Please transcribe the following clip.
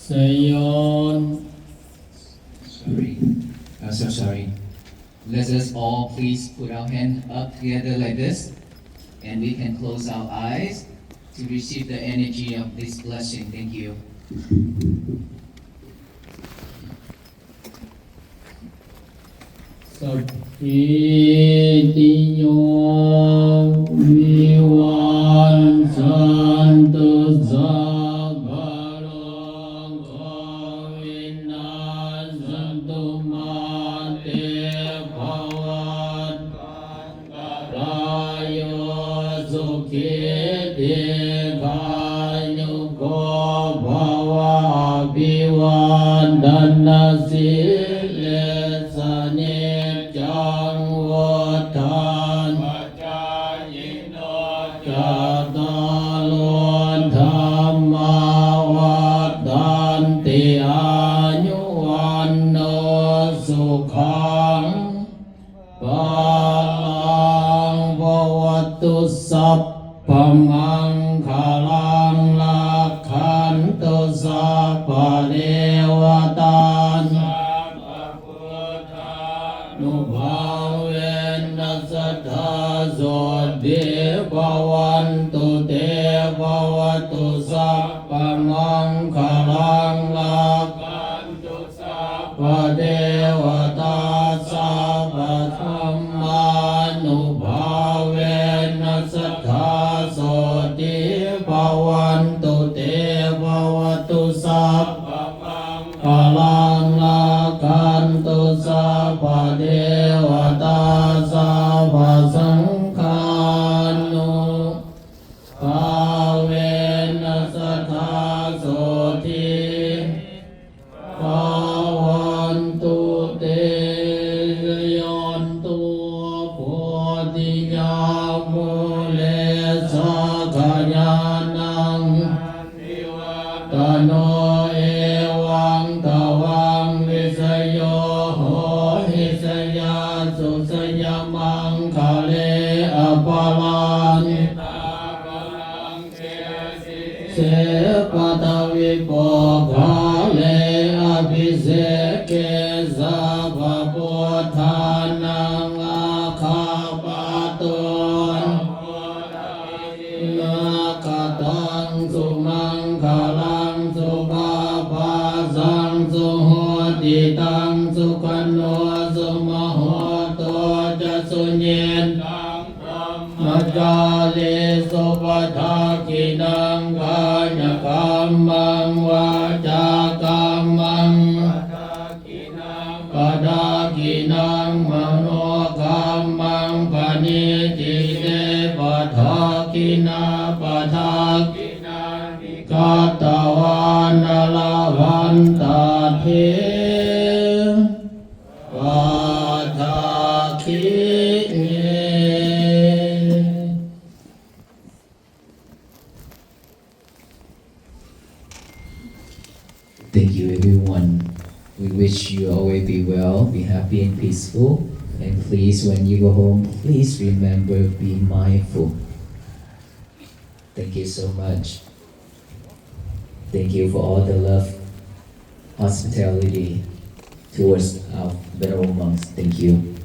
Sayon. So sorry. Let us all please put our hand up together like this, and we can close our eyes to receive the energy of this blessing. Thank you. Sapitiyo viwan santu sabarang kawinasantu mate bhavat rayo sukhiti kanyuko bhava bhivanสัพพมังคลังลักขันตุสัพพะเทวตาสัพพะพุทธานุภาเวนัสสทธาโสติภวันตุเตภวตุสัพพมังคลังลักขันตุสัพพะเทวตาสัพพะธัมมานุภาเวนัสสทธาโสติภวันตุเตภวตุสัพพมังคลังลักขันตุสัพพะเทวตาสัพพะสังฆานุภาเวนัสสทธาโสติภวันตุเตยันตุโพธิญาโมเลสะขญานังตโนเอวังตวังวิสโยโหหิสยาสุสยมังคะเลอปาลานิตาปรังเทสิเสปตวิโปภาเลอภิเสเกสัพพพุทธานังอาคาปตุนนาคตังสุมังคลังสุภาภาสังสุโหติตังสุขันโนสุมโหตุจะสุเญนตังพรหมจาริสุปทากินังกายกรรมังวาจากรรมังปดากินังมโนกรรมังปณิทิเตปทากินาปทากินานิกัตตวานลาภันตาเทปทาคิเนThank you, everyone. We wish you always be well, be happy and peaceful. And please, when you go home, please remember, be mindful. Thank you so much. Thank you for all the love, hospitality towards our venerable monks. Thank you.